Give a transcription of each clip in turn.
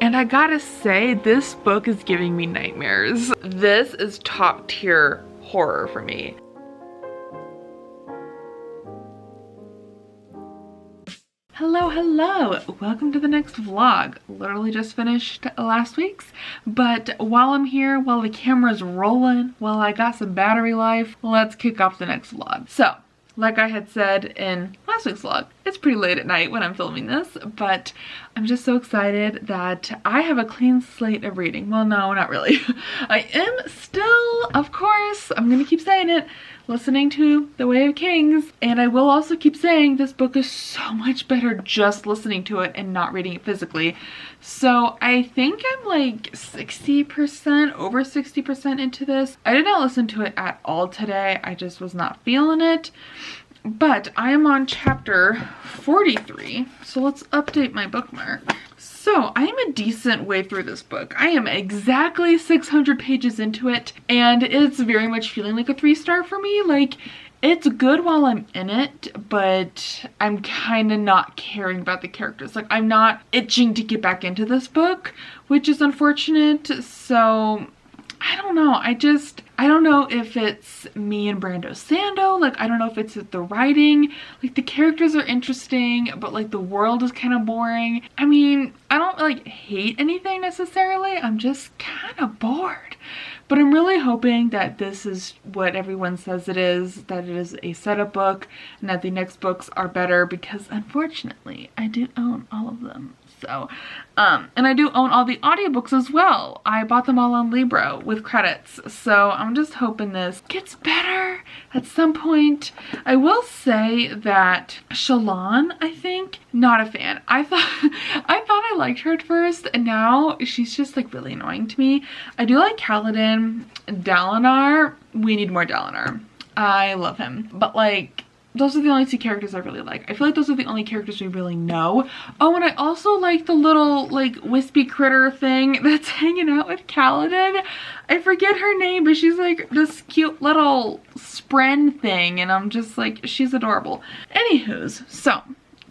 And I gotta say, this book is giving me nightmares. This is top tier horror for me. Hello, welcome to the next vlog. Literally just finished last week's, but while I'm here, while the camera's rolling, while I got some battery life, let's kick off the next vlog. So, like I had said in last week's vlog, it's pretty late at night when I'm filming this, but I'm just so excited that I have a clean slate of reading. Well, no, not really. I am still, of course, I'm gonna keep saying it, listening to The Way of Kings, and I will also keep saying this book is so much better just listening to it and not reading it physically. So I think I'm like 60%, over 60% into this. I did not listen to it at all today. I just was not feeling it. But I am on chapter 43, so let's update my bookmark. So I am a decent way through this book. I am exactly 600 pages into it, and it's very much feeling like a 3-star for me. Like, it's good while I'm in it, but I'm kind of not caring about the characters. Like, I'm not itching to get back into this book, which is unfortunate. So I don't know. I don't know if it's me and Brando Sando. Like, I don't know if it's the writing. Like, the characters are interesting, but like the world is kind of boring. I mean, I don't like hate anything necessarily. I'm just kind of bored. But I'm really hoping that this is what everyone says it is, that it is a setup book, and that the next books are better, because unfortunately, I do own all of them. So, and I do own all the audiobooks as well. I bought them all on Libro with credits. So I'm just hoping this gets better at some point. I will say that Shalon, I think, not a fan. I thought I liked her at first, and now she's just like really annoying to me. I do like Kaladin. Dalinar, we need more Dalinar. I love him. But like, those are the only 2 characters I really like. I feel like those are the only characters we really know. Oh, and I also like the little, like, wispy critter thing that's hanging out with Kaladin. I forget her name, but she's like this cute little spren thing, and I'm just like, she's adorable. Anywho's, so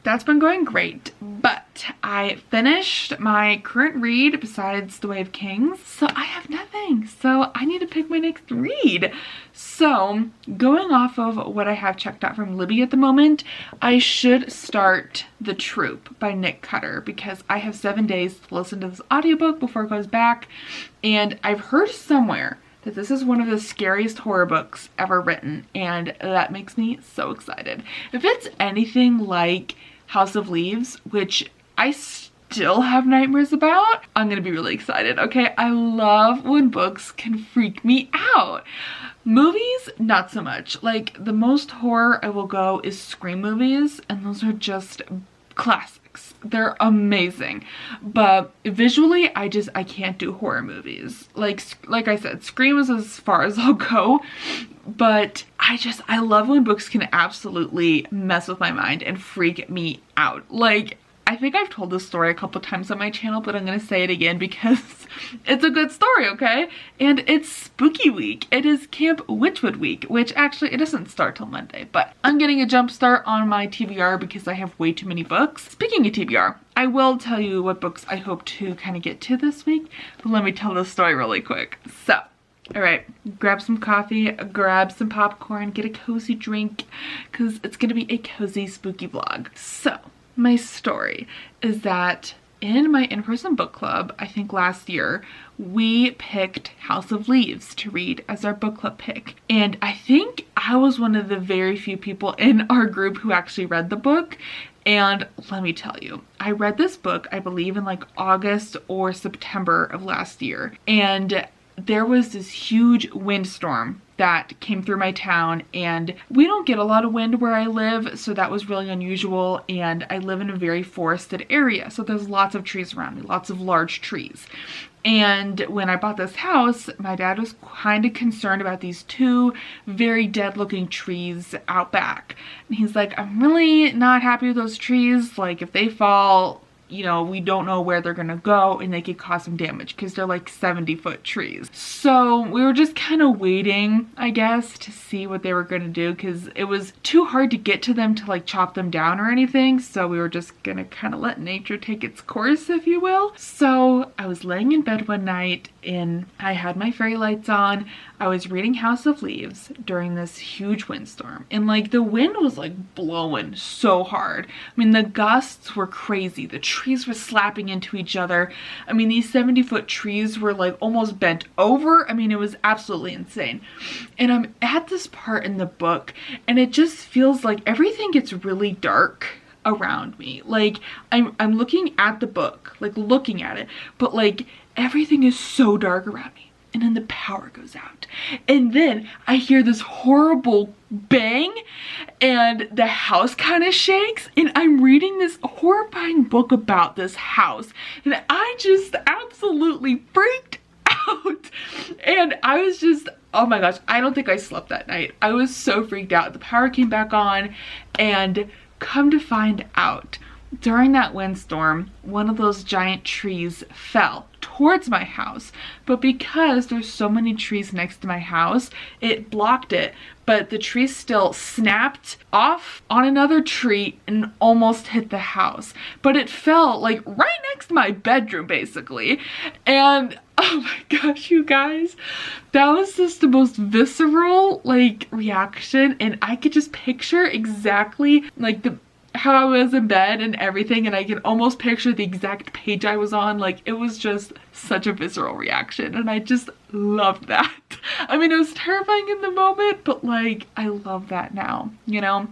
that's been going great, but I finished my current read besides The Way of Kings, so I have nothing. So I need to pick my next read. So going off of what I have checked out from Libby at the moment, I should start The Troop by Nick Cutter, because I have 7 days to listen to this audiobook before it goes back, and I've heard somewhere that this is one of the scariest horror books ever written, and that makes me so excited. If it's anything like House of Leaves, which I still have nightmares about, I'm gonna be really excited, okay? I love when books can freak me out. Movies, not so much. Like, the most horror I will go is Scream movies, and those are just classics. They're amazing. But visually, I can't do horror movies. Like I said, Scream is as far as I'll go. But I love when books can absolutely mess with my mind and freak me out. Like, I think I've told this story a couple times on my channel, but I'm gonna say it again because it's a good story, okay? And it's spooky week. It is Camp Witchwood week, which actually it doesn't start till Monday, but I'm getting a jump start on my TBR because I have way too many books. Speaking of TBR, I will tell you what books I hope to kind of get to this week, but let me tell this story really quick. So, all right, grab some coffee, grab some popcorn, get a cozy drink, because it's gonna be a cozy spooky vlog. So, my story is that in my in-person book club, I think last year, we picked House of Leaves to read as our book club pick. And I think I was one of the very few people in our group who actually read the book. And let me tell you, I read this book, I believe in like August or September of last year. And there was this huge windstorm that came through my town, and we don't get a lot of wind where I live, so that was really unusual. And I live in a very forested area, so there's lots of trees around me, lots of large trees. And when I bought this house, my dad was kind of concerned about these 2 very dead looking trees out back. And he's like, I'm really not happy with those trees. Like, if they fall, you know, we don't know where they're gonna go, and they could cause some damage because they're like 70-foot trees. So we were just kind of waiting, I guess, to see what they were gonna do, because it was too hard to get to them to like chop them down or anything. So we were just gonna kind of let nature take its course, if you will. So So I was laying in bed one night and I had my fairy lights on. I was reading House of Leaves during this huge windstorm, and like the wind was like blowing so hard. I mean, the gusts were crazy. The trees were slapping into each other. I mean, these 70-foot trees were like almost bent over. I mean, it was absolutely insane. And I'm at this part in the book and it just feels like everything gets really dark around me. Like I'm looking at the book, like looking at it, but like everything is so dark around me. And then the power goes out. And then I hear this horrible bang and the house kind of shakes, and I'm reading this horrifying book about this house. And I just absolutely freaked out. And I was just, oh my gosh, I don't think I slept that night. I was so freaked out. The power came back on, and come to find out, during that windstorm, one of those giant trees fell towards my house, but because there's so many trees next to my house, it blocked it. But the tree still snapped off on another tree and almost hit the house. But it fell like right next to my bedroom, basically. And oh my gosh, you guys, that was just the most visceral like reaction, and I could just picture exactly like how I was in bed and everything, and I can almost picture the exact page I was on. Like, it was just such a visceral reaction, and I just loved that. I mean, it was terrifying in the moment, but like, I love that now, you know?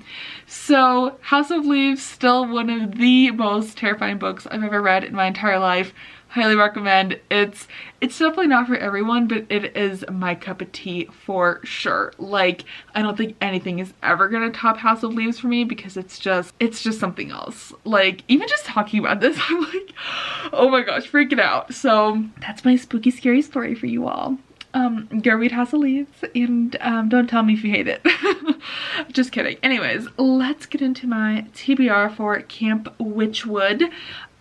So House of Leaves, still one of the most terrifying books I've ever read in my entire life. Highly recommend. It's definitely not for everyone, but it is my cup of tea for sure. Like, I don't think anything is ever gonna top House of Leaves for me, because it's just something else. Like, even just talking about this, I'm like, oh my gosh, freaking out. So that's my spooky, scary story for you all. Go read House of Leaves, and don't tell me if you hate it. Just kidding. Anyways, let's get into my TBR for Camp Witchwood.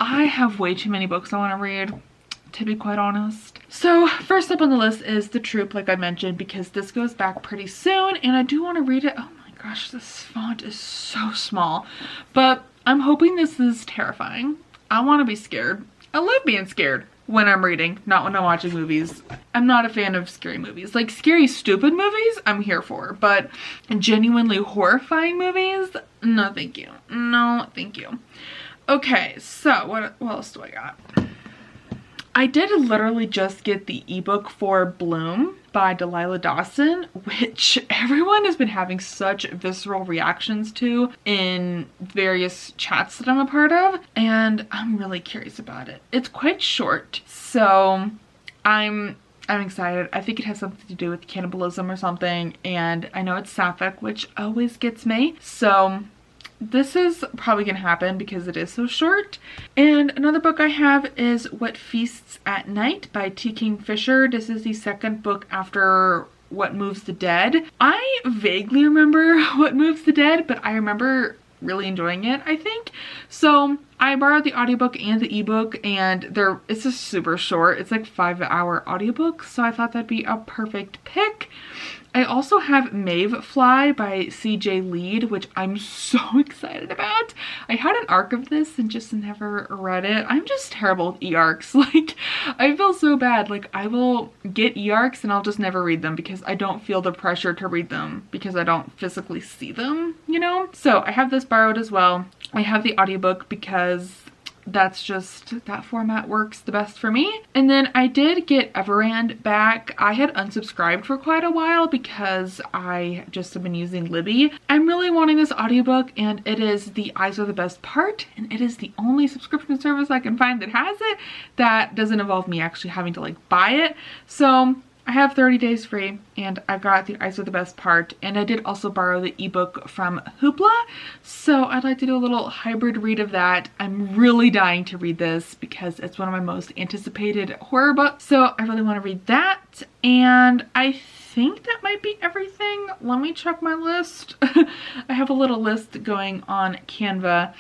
I have way too many books I want to read, to be quite honest. So first up on the list is The Troop, like I mentioned, because this goes back pretty soon and I do want to read it. Oh my gosh, this font is so small, but I'm hoping this is terrifying. I want to be scared. I love being scared when I'm reading, not when I'm watching movies. I'm not a fan of scary movies. Like, scary, stupid movies, I'm here for, but genuinely horrifying movies, no thank you. No thank you. Okay, so what else do I got? I did literally just get the ebook for Bloom by Delilah Dawson, which everyone has been having such visceral reactions to in various chats that I'm a part of, and I'm really curious about it. It's quite short, so I'm excited. I think it has something to do with cannibalism or something, and I know it's sapphic, which always gets me, so this is probably gonna happen because it is so short. And another book I have is What Feasts at Night by T. Kingfisher. This is the second book after What Moves the Dead. I vaguely remember What Moves the Dead, but I remember really enjoying it, I think. So I borrowed the audiobook and the ebook, and it's just super short. It's like 5-hour audiobook, so I thought that'd be a perfect pick. I also have Maeve Fly by CJ Lead, which I'm so excited about. I had an arc of this and just never read it. I'm just terrible with e-arcs. Like, I feel so bad. Like, I will get e-arcs and I'll just never read them because I don't feel the pressure to read them because I don't physically see them, you know? So I have this borrowed as well. I have the audiobook because that's just, that format works the best for me. And then I did get Everand back. I had unsubscribed for quite a while because I just have been using Libby. I'm really wanting this audiobook, and it is The Eyes Are the Best Part, and it is the only subscription service I can find that has it that doesn't involve me actually having to like buy it. So I have 30 days free, and I got The Eyes Are the Best Part, and I did also borrow the ebook from Hoopla, so I'd like to do a little hybrid read of that. I'm really dying to read this because it's one of my most anticipated horror books, so I really want to read that. And I think that might be everything. Let me check my list. I have a little list going on Canva,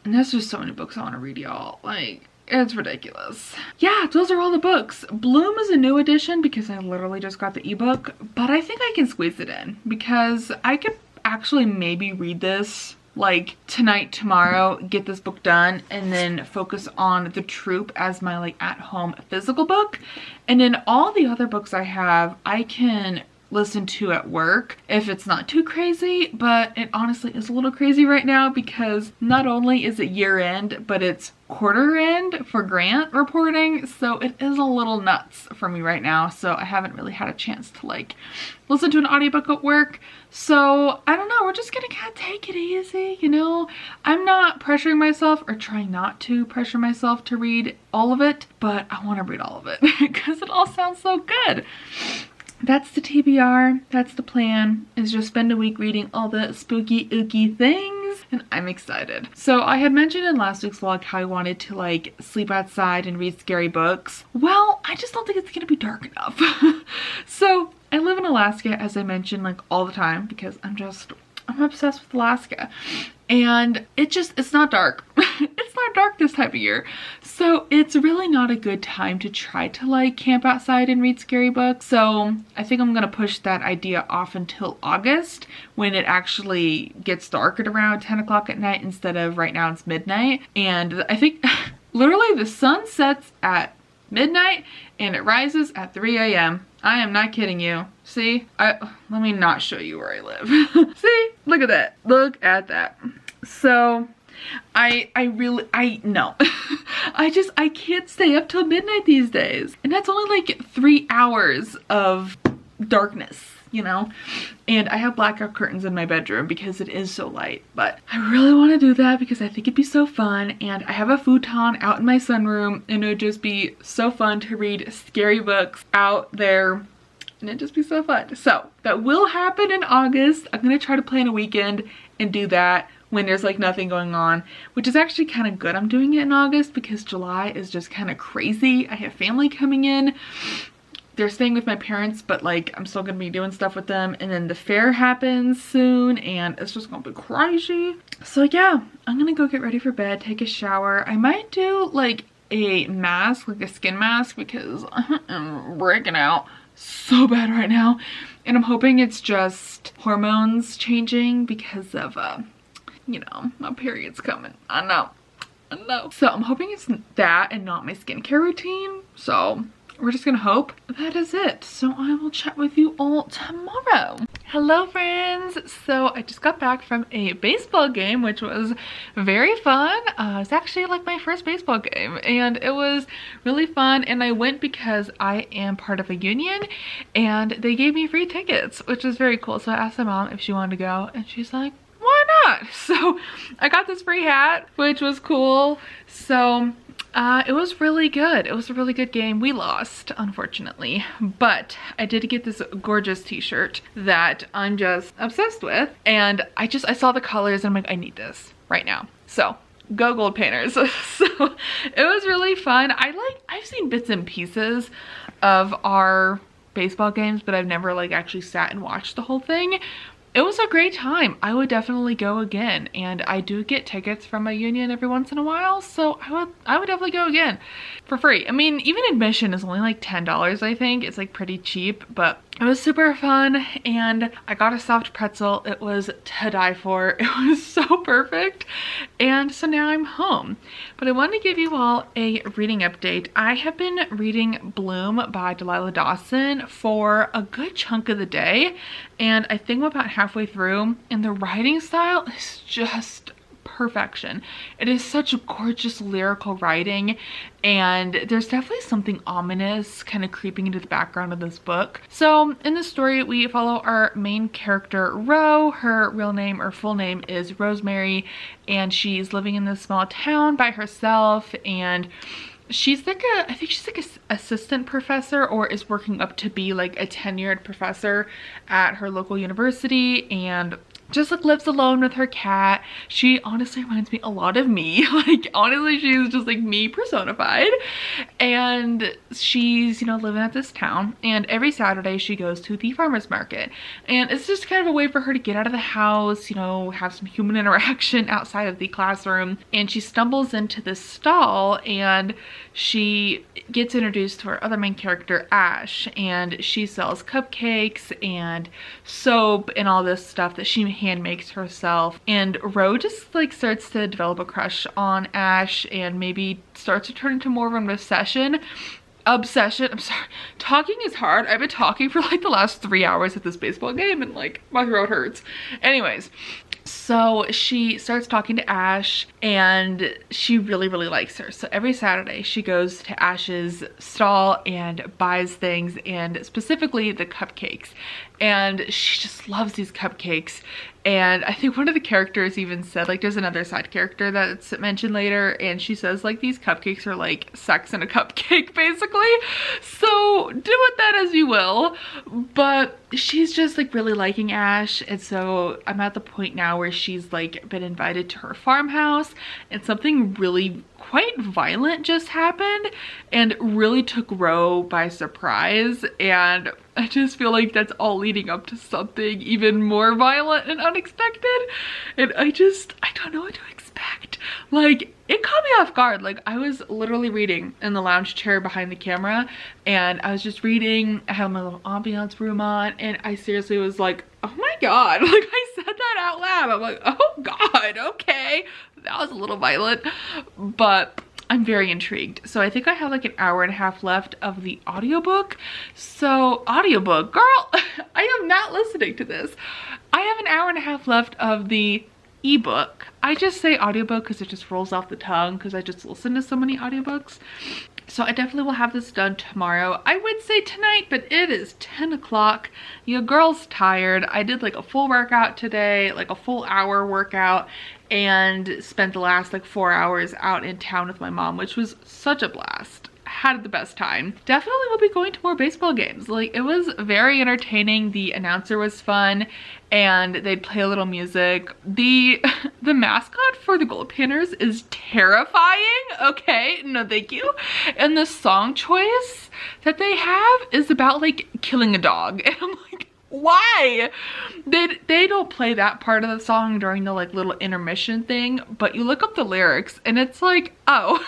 and there's just so many books I want to read, y'all. Like, it's ridiculous. Yeah, those are all the books. Bloom is a new edition because I literally just got the ebook, but I think I can squeeze it in because I could actually maybe read this like tonight, tomorrow, get this book done, and then focus on The Troop as my like at-home physical book. And then all the other books I have, I can listen to at work if it's not too crazy, but it honestly is a little crazy right now because not only is it year end, but it's quarter end for grant reporting, so it is a little nuts for me right now. So I haven't really had a chance to like listen to an audiobook at work. So I don't know, we're just gonna kind of take it easy, you know. I'm not pressuring myself, or trying not to pressure myself to read all of it, but I want to read all of it because it all sounds so good. That's the TBR, that's the plan, is just spend a week reading all the spooky ooky things, and I'm excited. So I had mentioned in last week's vlog how I wanted to like sleep outside and read scary books. Well, I just don't think it's gonna be dark enough. So I live in Alaska, as I mentioned, like all the time because I'm obsessed with Alaska. And it's not dark. It's not dark this time of year. So it's really not a good time to try to like camp outside and read scary books. So I think I'm gonna push that idea off until August when it actually gets dark at around 10 o'clock at night instead of right now it's midnight. And I think literally the sun sets at midnight and it rises at 3 a.m. I am not kidding you. See, let me not show you where I live. See, look at that. Look at that. So I no. I can't stay up till midnight these days. And that's only like 3 hours of darkness, you know? And I have blackout curtains in my bedroom because it is so light. But I really want to do that because I think it'd be so fun. And I have a futon out in my sunroom, and it would just be so fun to read scary books out there. And it'd just be so fun. So that will happen in August. I'm gonna try to plan a weekend and do that when there's like nothing going on, which is actually kind of good I'm doing it in August because July is just kind of crazy. I have family coming in. They're staying with my parents, but like I'm still gonna be doing stuff with them, and then the fair happens soon and it's just gonna be crazy. So yeah, I'm gonna go get ready for bed, take a shower. I might do like a mask, like a skin mask, because I'm breaking out so bad right now, and I'm hoping it's just hormones changing because of you know, my period's coming. I know. So I'm hoping it's that and not my skincare routine. So we're just gonna hope that is it. So I will chat with you all tomorrow. Hello friends. So I just got back from a baseball game, which was very fun. It's actually like my first baseball game, and it was really fun. And I went because I am part of a union and they gave me free tickets, which was very cool. So I asked my mom if she wanted to go, and she's like, why not? So I got this free hat, which was cool. So it was really good. It was a really good game. We lost, unfortunately, but I did get this gorgeous t-shirt that I'm just obsessed with. And I saw the colors and I'm like, I need this right now. So go Gold Painters. So it was really fun. I've seen bits and pieces of our baseball games, but I've never like actually sat and watched the whole thing. It was a great time. I would definitely go again, and I do get tickets from a union every once in a while, so I would definitely go again for free. I mean, even admission is only like $10, I think. It's like pretty cheap, but it was super fun, and I got a soft pretzel. It was to die for. It was so perfect, and so now I'm home. But I wanted to give you all a reading update. I have been reading Bloom by Delilah Dawson for a good chunk of the day, and I think I'm about halfway through, and the writing style is just perfection. It is such gorgeous lyrical writing, and there's definitely something ominous kind of creeping into the background of this book. So in this story, we follow our main character, Ro. Her real name or full name is Rosemary, and she's living in this small town by herself, and she's like I think she's like an assistant professor, or is working up to be like a tenured professor at her local university, and just like lives alone with her cat. She honestly reminds me a lot of me. Like honestly, she's just like me personified. And she's, you know, living at this town, and every Saturday she goes to the farmer's market, and it's just kind of a way for her to get out of the house, you know, have some human interaction outside of the classroom. And she stumbles into this stall, and she gets introduced to her other main character, Ash, and she sells cupcakes and soap and all this stuff that she hand makes herself, and Ro just like starts to develop a crush on Ash and maybe starts to turn into more of an obsession. I'm sorry, talking is hard. I've been talking for like the last 3 hours at this baseball game and like my throat hurts. Anyways, so she starts talking to Ash and she really likes her. So every Saturday she goes to Ash's stall and buys things, and specifically the cupcakes, and she just loves these cupcakes. And I think one of the characters even said, like, there's another side character that's mentioned later, and she says like these cupcakes are like sex in a cupcake basically. So do with that as you will, but she's just like really liking Ash. And so I'm at the point now where she's like been invited to her farmhouse, and something really quite violent just happened and really took Ro by surprise, and I just feel like that's all leading up to something even more violent and unexpected, and I don't know what to expect. Like, it caught me off guard. Like, I was literally reading in the lounge chair behind the camera, and I was just reading. I had my little ambiance room on, and I seriously was like, oh my god, like I said that out loud. I'm like, oh god, okay, that was a little violent, but I'm very intrigued. So I think I have like an hour and a half left of the audiobook. So audiobook, girl, I am not listening to this. I have an hour and a half left of the ebook. I just say audiobook because it just rolls off the tongue because I just listen to so many audiobooks. So I definitely will have this done tomorrow. I would say tonight, but it is 10 o'clock. Your girl's tired. I did like a full workout today, like a full hour workout, and spent the last like 4 hours out in town with my mom, which was such a blast. Had the best time. Definitely will be going to more baseball games. Like, it was very entertaining. The announcer was fun and they'd play a little music. The mascot for the Gold Painters is terrifying. Okay, no thank you. And the song choice that they have is about like killing a dog, and I'm like, why? They don't play that part of the song during the like little intermission thing, but you look up the lyrics and it's like, oh,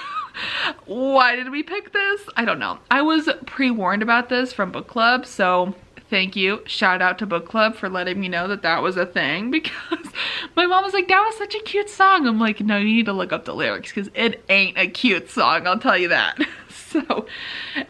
why did we pick this? I don't know. I was pre-warned about this from book club, so thank you. Shout out to book club for letting me know that that was a thing, because my mom was like, that was such a cute song. I'm like, no, you need to look up the lyrics because it ain't a cute song, I'll tell you that. So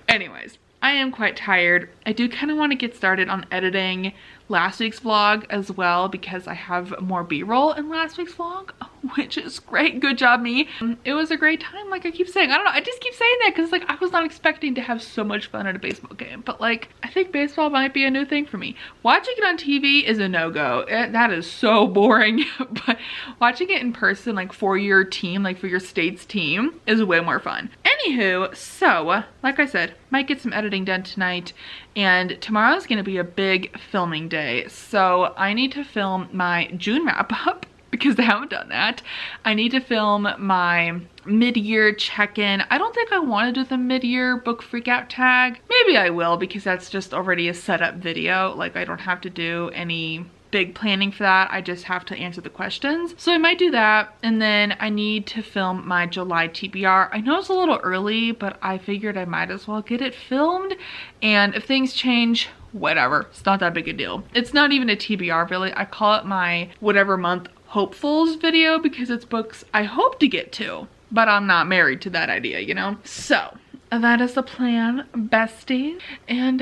anyways, I am quite tired. I do kind of want to get started on editing last week's vlog as well, because I have more b-roll in last week's vlog, which is great. Good job me. It was a great time, like I keep saying. I don't know, I just keep saying that because like I was not expecting to have so much fun at a baseball game, but like I think baseball might be a new thing for me. Watching it on TV is a no-go. That is so boring, but watching it in person, like for your team, like for your state's team, is way more fun. Anywho, so like I said, might get some editing done tonight, and tomorrow's gonna be a big filming day. So I need to film my June wrap up because I haven't done that. I need to film my mid-year check-in. I don't think I want to do the mid-year book freakout tag. Maybe I will, because that's just already a setup video. Like, I don't have to do any big planning for that. I just have to answer the questions. So I might do that, and then I need to film my July TBR. I know it's a little early, but I figured I might as well get it filmed, and if things change, whatever. It's not that big a deal. It's not even a TBR really. I call it my whatever month hopefuls video because it's books I hope to get to, but I'm not married to that idea, you know? So that is the plan, bestie. And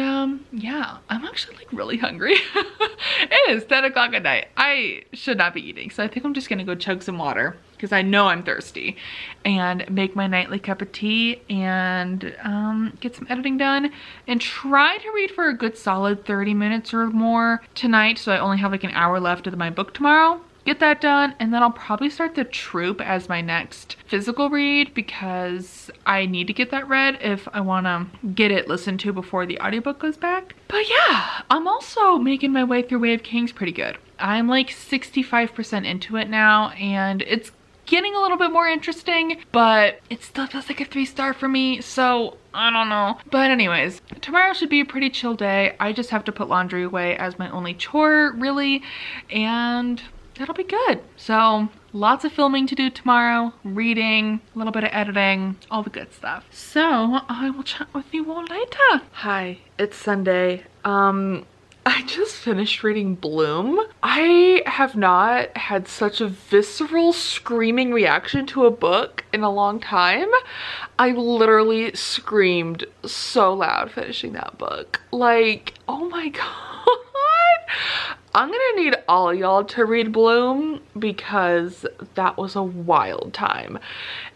yeah, I'm actually like really hungry. It is 10 o'clock at night. I should not be eating, so I think I'm just gonna go chug some water because I know I'm thirsty, and make my nightly cup of tea and get some editing done and try to read for a good solid 30 minutes or more tonight, so I only have like an hour left of my book tomorrow. Get that done, and then I'll probably start The Troop as my next physical read because I need to get that read if I want to get it listened to before the audiobook goes back. But yeah, I'm also making my way through Way of Kings pretty good. I'm like 65% into it now, and it's getting a little bit more interesting, but it still feels like a 3-star for me, so I don't know. But anyways, tomorrow should be a pretty chill day. I just have to put laundry away as my only chore, really, and that'll be good. So lots of filming to do tomorrow, reading, a little bit of editing, all the good stuff. So I will chat with you all later. Hi, it's Sunday. I just finished reading Bloom. I have not had such a visceral screaming reaction to a book in a long time. I literally screamed so loud finishing that book. Like, oh my god. I'm gonna need all y'all to read Bloom because that was a wild time.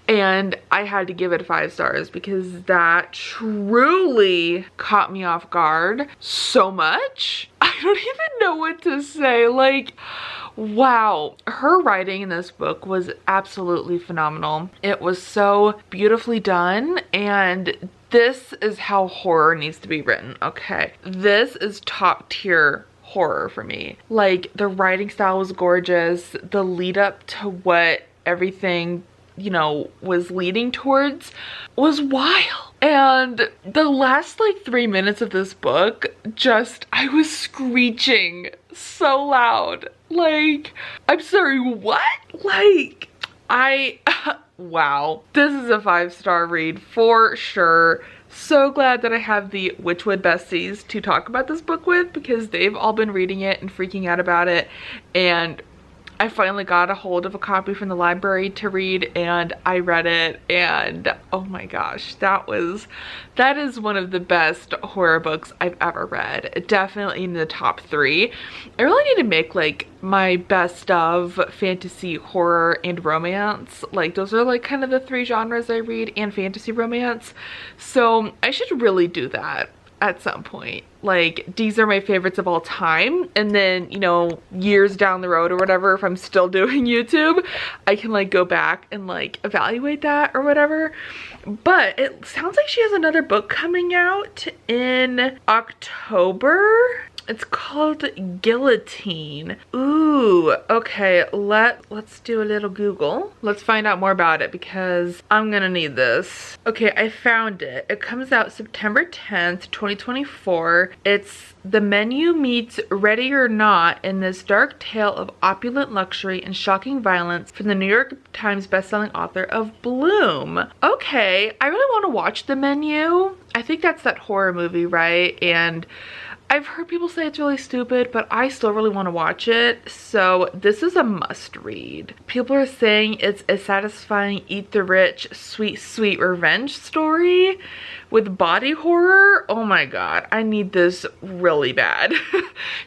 And I had to give it 5 stars because that truly caught me off guard so much. I don't even know what to say. Like, wow. Her writing in this book was absolutely phenomenal. It was so beautifully done, and this is how horror needs to be written, okay? This is top tier horror for me. Like, the writing style was gorgeous. The lead up to what everything, you know, was leading towards was wild. And the last like 3 minutes of this book, just, I was screeching so loud. Like, I'm sorry, what? Like, wow. This is a 5-star read for sure. So glad that I have the Witchwood besties to talk about this book with because they've all been reading it and freaking out about it, and I finally got a hold of a copy from the library to read, and I read it, and oh my gosh, that is one of the best horror books I've ever read. Definitely in the top 3. I really need to make like my best of fantasy, horror, and romance. Like, those are like kind of the 3 genres I read, and fantasy romance. So I should really do that at some point. Like, these are my favorites of all time, and then, you know, years down the road or whatever, if I'm still doing YouTube, I can like go back and like evaluate that or whatever. But it sounds like she has another book coming out in October. It's called Guillotine. Ooh, okay, let's do a little Google. Let's find out more about it because I'm gonna need this. Okay, I found it. It comes out September 10th, 2024. It's The Menu meets Ready or Not in this dark tale of opulent luxury and shocking violence from the New York Times bestselling author of Bloom. Okay, I really want to watch The Menu. I think that's that horror movie, right? And I've heard people say it's really stupid, but I still really want to watch it, so this is a must read. People are saying it's a satisfying eat the rich, sweet, sweet revenge story with body horror. Oh my god, I need this really bad.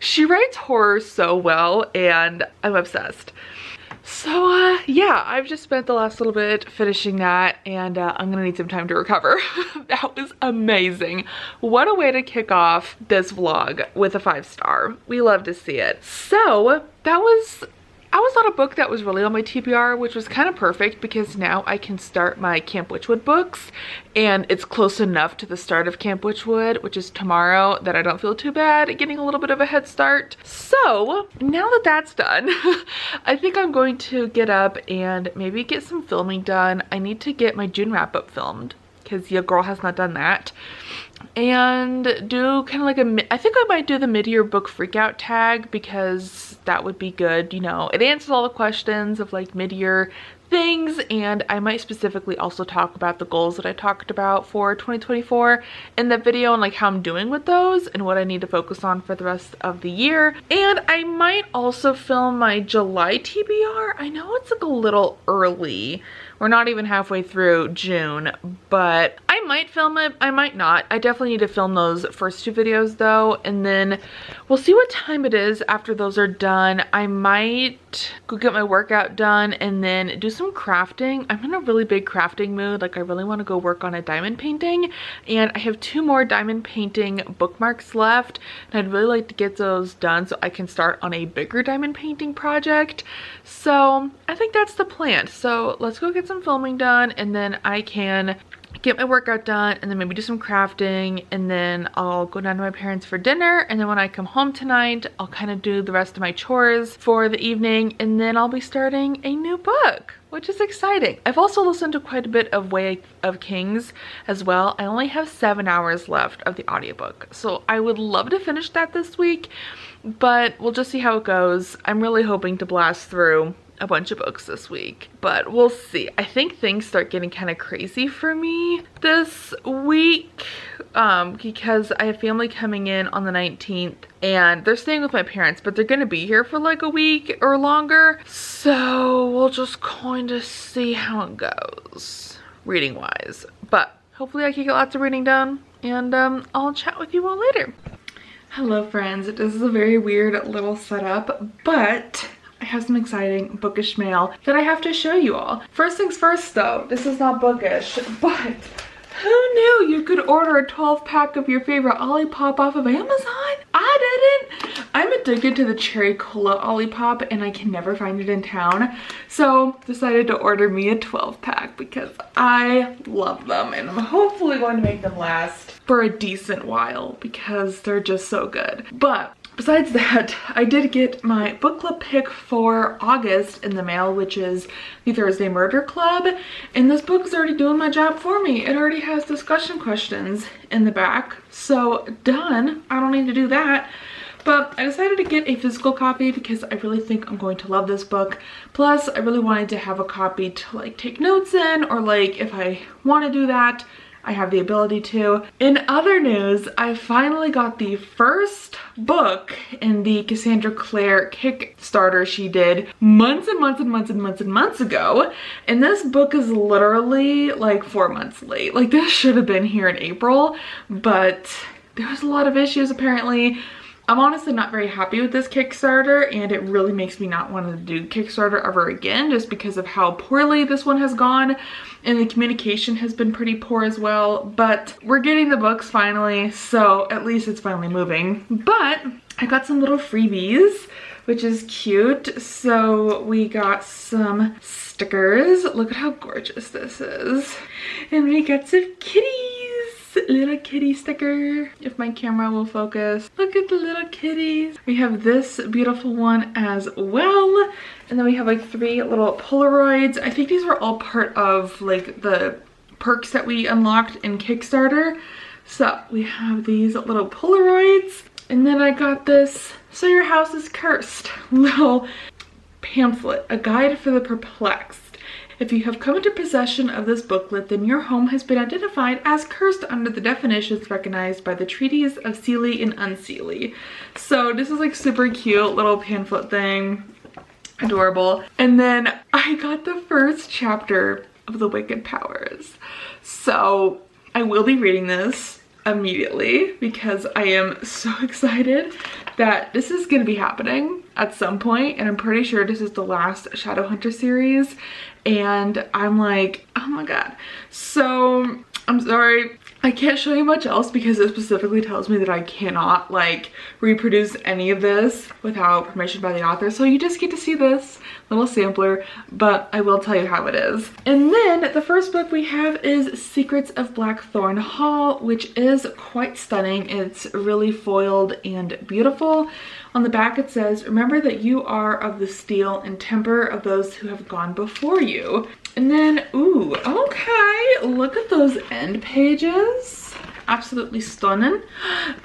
She writes horror so well, and I'm obsessed. So yeah, I've just spent the last little bit finishing that, and I'm gonna need some time to recover. That was amazing. What a way to kick off this vlog with a 5-star. We love to see it. So that was on a book that was really on my TBR, which was kind of perfect because now I can start my Camp Witchwood books, and it's close enough to the start of Camp Witchwood, which is tomorrow, that I don't feel too bad getting a little bit of a head start. So now that that's done, I think I'm going to get up and maybe get some filming done. I need to get my June wrap-up filmed because your girl has not done that, and do kind of like I think I might do the mid-year book freakout tag because that would be good. You know, it answers all the questions of like mid-year things, and I might specifically also talk about the goals that I talked about for 2024 in that video and like how I'm doing with those and what I need to focus on for the rest of the year. And I might also film my July TBR. I know it's like a little early. We're not even halfway through June, but I might film it, I might not. I definitely need to film those first 2 videos though, and then we'll see what time it is after those are done. I might go get my workout done and then do some crafting. I'm in a really big crafting mood. Like, I really want to go work on a diamond painting, and I have 2 more diamond painting bookmarks left, and I'd really like to get those done so I can start on a bigger diamond painting project. So I think that's the plan. So let's go get some filming done, and then I can get my workout done, and then maybe do some crafting, and then I'll go down to my parents for dinner, and then when I come home tonight, I'll kind of do the rest of my chores for the evening, and then I'll be starting a new book, which is exciting. I've also listened to quite a bit of Way of Kings as well. I only have 7 hours left of the audiobook, so I would love to finish that this week, but we'll just see how it goes. I'm really hoping to blast through a bunch of books this week, but we'll see. I think things start getting kind of crazy for me this week because I have family coming in on the 19th and they're staying with my parents, but they're gonna be here for like a week or longer. So we'll just kind of see how it goes reading wise, but hopefully I can get lots of reading done, and I'll chat with you all later. Hello friends, this is a very weird little setup, but I have some exciting bookish mail that I have to show you all. First things first though, this is not bookish, but who knew you could order a 12-pack of your favorite Olipop off of Amazon? I didn't. I'm addicted to the cherry cola Olipop and I can never find it in town. So decided to order me a 12-pack because I love them and I'm hopefully going to make them last for a decent while because they're just so good. But besides that, I did get my book club pick for August in the mail, which is the Thursday Murder Club. And this book is already doing my job for me. It already has discussion questions in the back. So done. I don't need to do that. But I decided to get a physical copy because I really think I'm going to love this book. Plus, I really wanted to have a copy to like take notes in, or like if I want to do that, I have the ability to. In other news, I finally got the first book in the Cassandra Clare Kickstarter she did months and months and months and months and months ago. And this book is literally like 4 months late. Like this should have been here in April, but there was a lot of issues apparently. I'm honestly not very happy with this Kickstarter, and it really makes me not want to do Kickstarter ever again just because of how poorly this one has gone, and the communication has been pretty poor as well. But we're getting the books finally, so at least it's finally moving. But I got some little freebies, which is cute. So we got some stickers. Look at how gorgeous this is. And we got some kitties. Little kitty sticker, if my camera will focus. Look at the little kitties. We have this beautiful one as well, and then we have like 3 little Polaroids. I think these were all part of like the perks that we unlocked in Kickstarter. So we have these little Polaroids, and then I got this So Your House is Cursed little pamphlet, a guide for the perplexed. If you have come into possession of this booklet, then your home has been identified as cursed under the definitions recognized by the treaties of Seelie and Unseelie. So this is like super cute little pamphlet thing. Adorable. And then I got the first chapter of The Wicked Powers. So I will be reading this immediately because I am so excited that this is going to be happening at some point, and I'm pretty sure this is the last Shadowhunter series, and I'm like, oh my god. So I'm sorry, I can't show you much else because it specifically tells me that I cannot like reproduce any of this without permission by the author, so you just get to see this little sampler, but I will tell you how it is. And then the first book we have is Secrets of Blackthorn Hall, which is quite stunning. It's really foiled and beautiful. On the back it says, remember that you are of the steel and temper of those who have gone before you. And then, ooh, okay, look at those end pages. Absolutely stunning.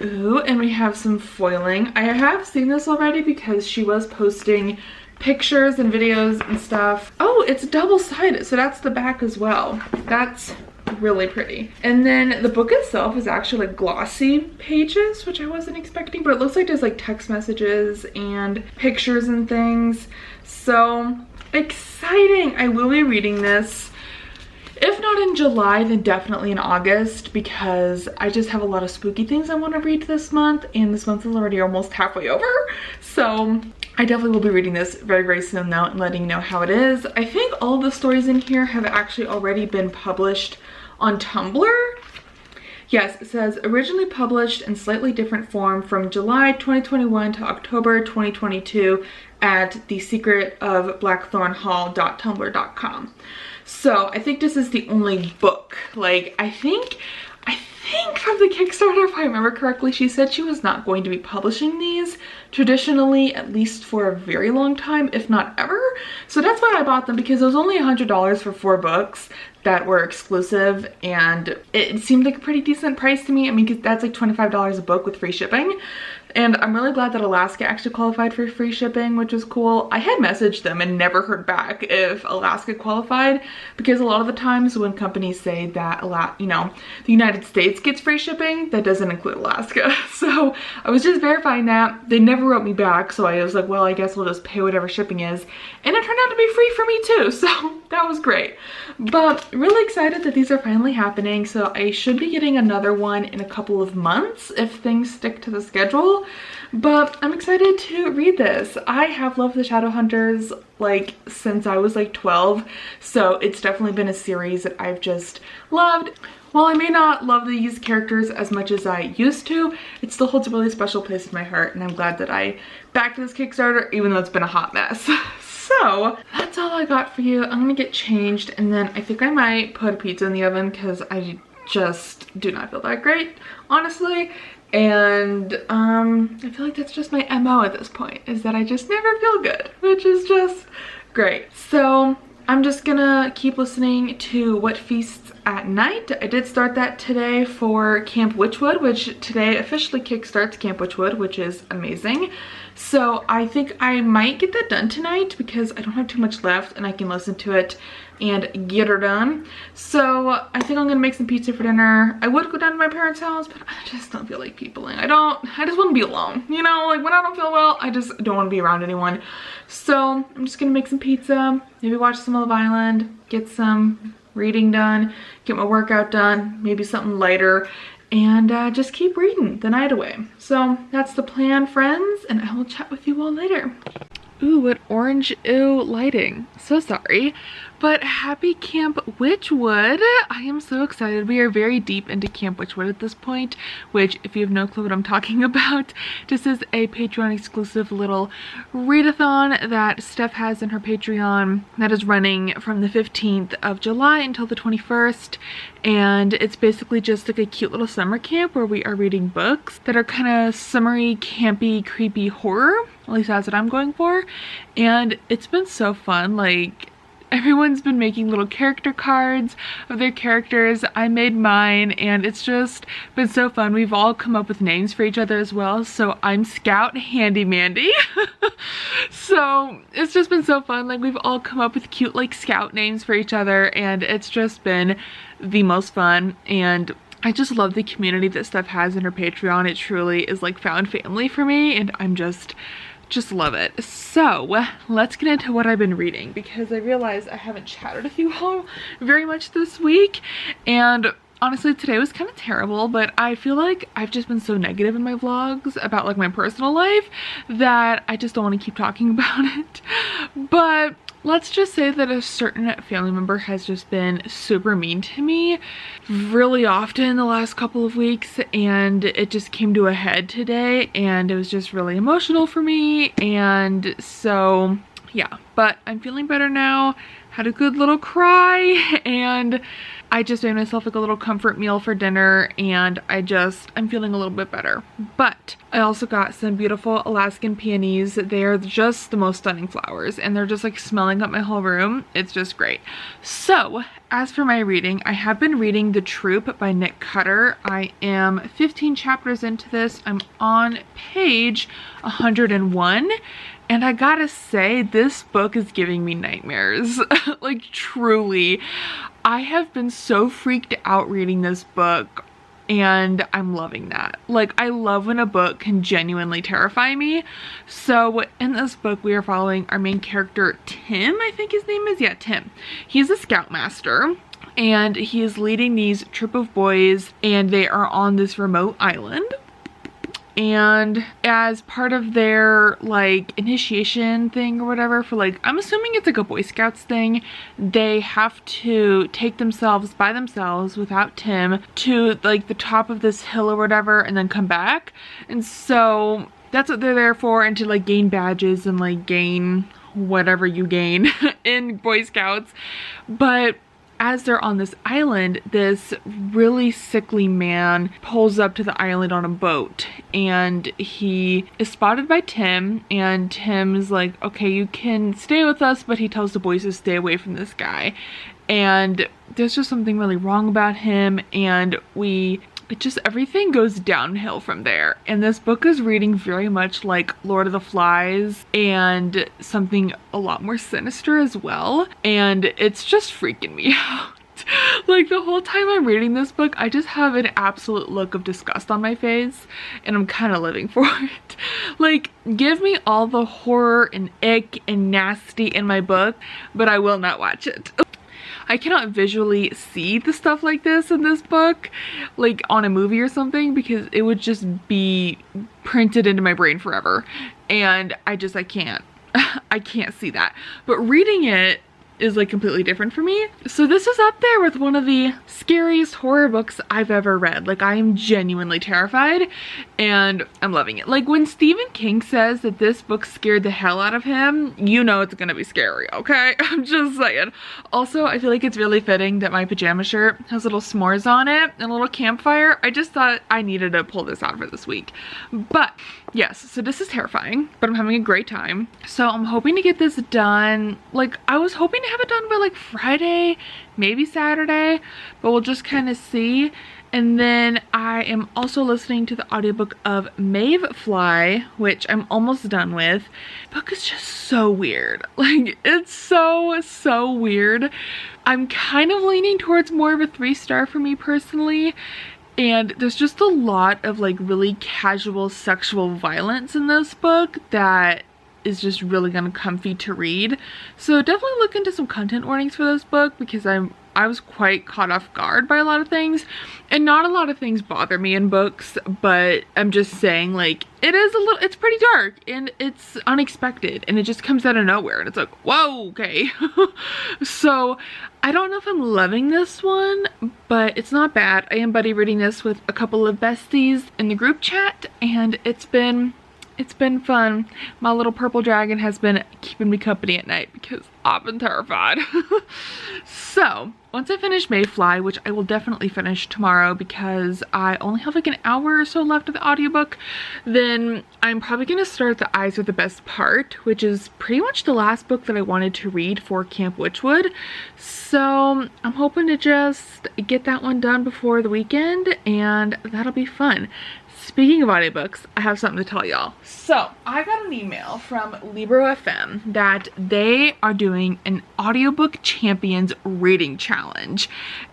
Ooh, and we have some foiling. I have seen this already because she was posting pictures and videos and stuff. Oh, it's double-sided, so that's the back as well. That's really pretty. And then the book itself is actually like glossy pages, which I wasn't expecting, but it looks like there's like text messages and pictures and things. So exciting. I will be reading this, if not in July, then definitely in August, because I just have a lot of spooky things I want to read this month, and this month is already almost halfway over. So I definitely will be reading this very, very soon though, and letting you know how it is. I think all the stories in here have actually already been published on Tumblr. Yes, it says originally published in slightly different form from July 2021 to October 2022 at thesecretofblackthornhall.tumblr.com. So I think this is the only book. Like, I think from the Kickstarter, if I remember correctly, she said she was not going to be publishing these traditionally, at least for a very long time, if not ever. So that's why I bought them, because it was only $100 for 4 books that were exclusive, and it seemed like a pretty decent price to me. I mean, 'cause that's like $25 a book with free shipping. And I'm really glad that Alaska actually qualified for free shipping, which is cool. I had messaged them and never heard back if Alaska qualified, because a lot of the times when companies say that the United States gets free shipping, that doesn't include Alaska. So I was just verifying that. They never wrote me back, so I was like, well, I guess we'll just pay whatever shipping is. And it turned out to be free for me too, so that was great. But really excited that these are finally happening. So I should be getting another one in a couple of months if things stick to the schedule. But I'm excited to read this. I have loved the Shadowhunters like since I was like 12, so it's definitely been a series that I've just loved. While I may not love these characters as much as I used to, it still holds a really special place in my heart, and I'm glad that I backed this Kickstarter even though it's been a hot mess. So that's all I got for you. I'm gonna get changed, and then I think I might put a pizza in the oven because I just do not feel that great, honestly. And I feel like that's just my MO at this point, is that I just never feel good, which is just great. So I'm just gonna keep listening to What Feasts at Night. I did start that today for Camp Witchwood, which today officially kickstarts Camp Witchwood, which is amazing. So I think I might get that done tonight because I don't have too much left and I can listen to it and get her done. So I think I'm gonna make some pizza for dinner. I would go down to my parents' house, but I just don't feel like peopling. I just want to be alone, you know, like when I don't feel well, I just don't want to be around anyone. So I'm just gonna make some pizza, maybe watch some Love Island, get some reading done, get my workout done, maybe something lighter, and just keep reading the night away. So that's the plan, friends, and I will chat with you all later. Ooh, what orange lighting. So sorry. But happy Camp Witchwood. I am so excited. We are very deep into Camp Witchwood at this point, which, if you have no clue what I'm talking about, this is a Patreon exclusive little readathon that Steph has in her Patreon that is running from the 15th of July until the 21st. And it's basically just like a cute little summer camp where we are reading books that are kind of summery, campy, creepy horror. At least that's what I'm going for. And it's been so fun. Like, everyone's been making little character cards of their characters. I made mine, and it's just been so fun. We've all come up with names for each other as well. So I'm Scout Handy Mandy. So it's just been so fun. Like, we've all come up with cute like Scout names for each other, and it's just been the most fun. And I just love the community that Steph has in her Patreon. It truly is like found family for me, and I'm just love it. So let's get into what I've been reading, because I realized I haven't chatted with you all very much this week, and honestly today was kind of terrible, but I feel like I've just been so negative in my vlogs about like my personal life that I just don't want to keep talking about it. But let's just say that a certain family member has just been super mean to me really often the last couple of weeks, and it just came to a head today, and it was just really emotional for me. And so yeah, but I'm feeling better now. Had a good little cry, and I just made myself like a little comfort meal for dinner, and I'm feeling a little bit better. But I also got some beautiful Alaskan peonies. They're just the most stunning flowers, and they're just like smelling up my whole room. It's just great. So as for my reading, I have been reading The Troop by Nick Cutter. I am 15 chapters into this. I'm on page 101. And I gotta say, this book is giving me nightmares. Like, truly. I have been so freaked out reading this book, and I'm loving that. Like, I love when a book can genuinely terrify me. So in this book, we are following our main character, Tim, I think his name is. Yeah, Tim. He's a scoutmaster, and he is leading these troop of boys, and they are on this remote island. And as part of their like initiation thing or whatever, for like, I'm assuming it's like a Boy Scouts thing, they have to take themselves by themselves without Tim to like the top of this hill or whatever, and then come back. And so that's what they're there for, and to like gain badges and like gain whatever you gain in Boy Scouts. But as they're on this island, this really sickly man pulls up to the island on a boat, and he is spotted by Tim, and Tim's like, okay, you can stay with us, but he tells the boys to stay away from this guy. And there's just something really wrong about him, and we it just, everything goes downhill from there. And this book is reading very much like Lord of the Flies and something a lot more sinister as well. And it's just freaking me out. Like the whole time I'm reading this book, I just have an absolute look of disgust on my face and I'm kind of living for it. Like, give me all the horror and ick and nasty in my book, but I will not watch it. I cannot visually see the stuff like this in this book, like on a movie or something, because it would just be printed into my brain forever. And I can't. I can't see that. But reading it is like completely different for me. So this is up there with one of the scariest horror books I've ever read. Like, I am genuinely terrified and I'm loving it. Like, when Stephen King says that this book scared the hell out of him, you know it's gonna be scary, okay? I'm just saying. Also, I feel like it's really fitting that my pajama shirt has little s'mores on it and a little campfire. I just thought I needed to pull this out for this week. But yes, so this is terrifying, but I'm having a great time. So I'm hoping to get this done. Like, I was hoping to have it done by like Friday, maybe Saturday, but we'll just kind of see. And then I am also listening to the audiobook of Mayfly, which I'm almost done with. The book is just so weird. Like, it's so weird. I'm kind of leaning towards more of a 3-star for me personally. And there's just a lot of like really casual sexual violence in this book that is just really gonna comfy to read. So definitely look into some content warnings for this book, because I was quite caught off guard by a lot of things. And not a lot of things bother me in books, but I'm just saying, like, it's pretty dark and it's unexpected and it just comes out of nowhere and it's like, whoa, okay. So I don't know if I'm loving this one, but it's not bad. I am buddy reading this with a couple of besties in the group chat and it's been fun. My little purple dragon has been keeping me company at night because I've been terrified. So once I finish Mayfly, which I will definitely finish tomorrow because I only have like an hour or so left of the audiobook, then I'm probably going to start The Eyes Are the Best Part, which is pretty much the last book that I wanted to read for Camp Witchwood. So I'm hoping to just get that one done before the weekend and that'll be fun. Speaking of audiobooks, I have something to tell y'all. So I got an email from Libro FM that they are doing an audiobook champions reading challenge,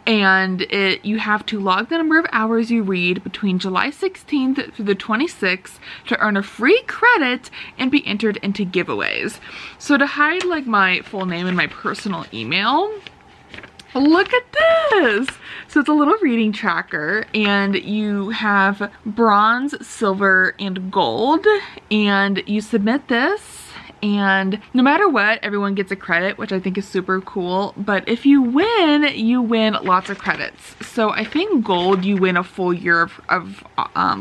and you have to log the number of hours you read between July 16th through the 26th to earn a free credit and be entered into giveaways. So to hide like my full name and my personal email, look at this. So it's a little reading tracker and you have bronze, silver, and gold, and you submit this and no matter what, everyone gets a credit, which I think is super cool. But if you win lots of credits. So I think gold, you win a full year of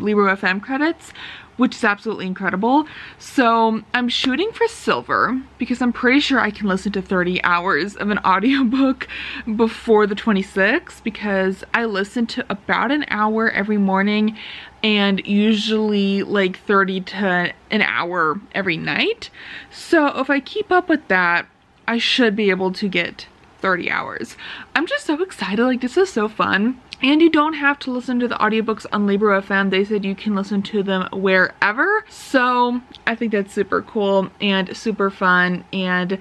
Libro FM credits, which is absolutely incredible. So I'm shooting for silver because I'm pretty sure I can listen to 30 hours of an audiobook before the 26th, because I listen to about an hour every morning and usually like 30 to an hour every night. So if I keep up with that, I should be able to get 30 hours. I'm just so excited. Like, this is so fun. And you don't have to listen to the audiobooks on Libro FM. They said you can listen to them wherever. So I think that's super cool and super fun. And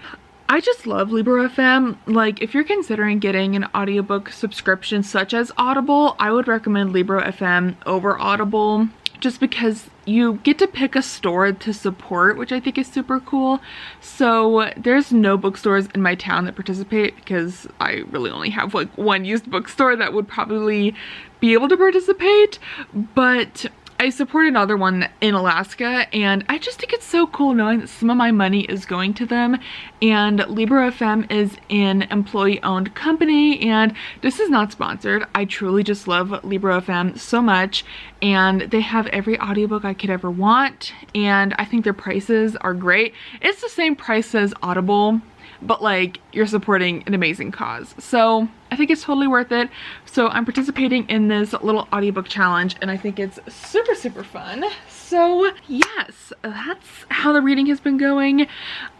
I just love Libro FM. Like, if you're considering getting an audiobook subscription such as Audible, I would recommend Libro FM over Audible, just because you get to pick a store to support, which I think is super cool. So there's no bookstores in my town that participate because I really only have like one used bookstore that would probably be able to participate, but I support another one in Alaska, and I just think it's so cool knowing that some of my money is going to them. And Libro FM is an employee-owned company, and this is not sponsored. I truly just love Libro FM so much, and they have every audiobook I could ever want, and I think their prices are great. It's the same price as Audible, but like, you're supporting an amazing cause. So I think it's totally worth it. So I'm participating in this little audiobook challenge and I think it's super, super fun. So yes, that's how the reading has been going.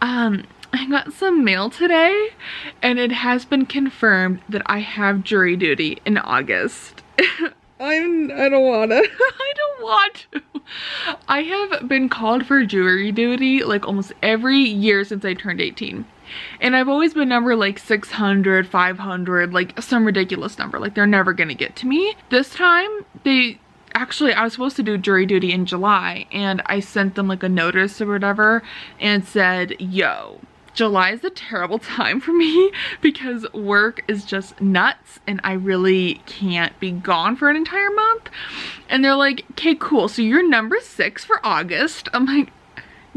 I got some mail today and it has been confirmed that I have jury duty in August. I don't wanna. I don't want to. I have been called for jury duty like almost every year since I turned 18. And I've always been number like 600, 500, like some ridiculous number. Like they're never gonna get to me. This time, I was supposed to do jury duty in July, and I sent them like a notice or whatever and said, yo, July is a terrible time for me because work is just nuts and I really can't be gone for an entire month. And they're like, okay, cool. So you're number 6 for August. I'm like,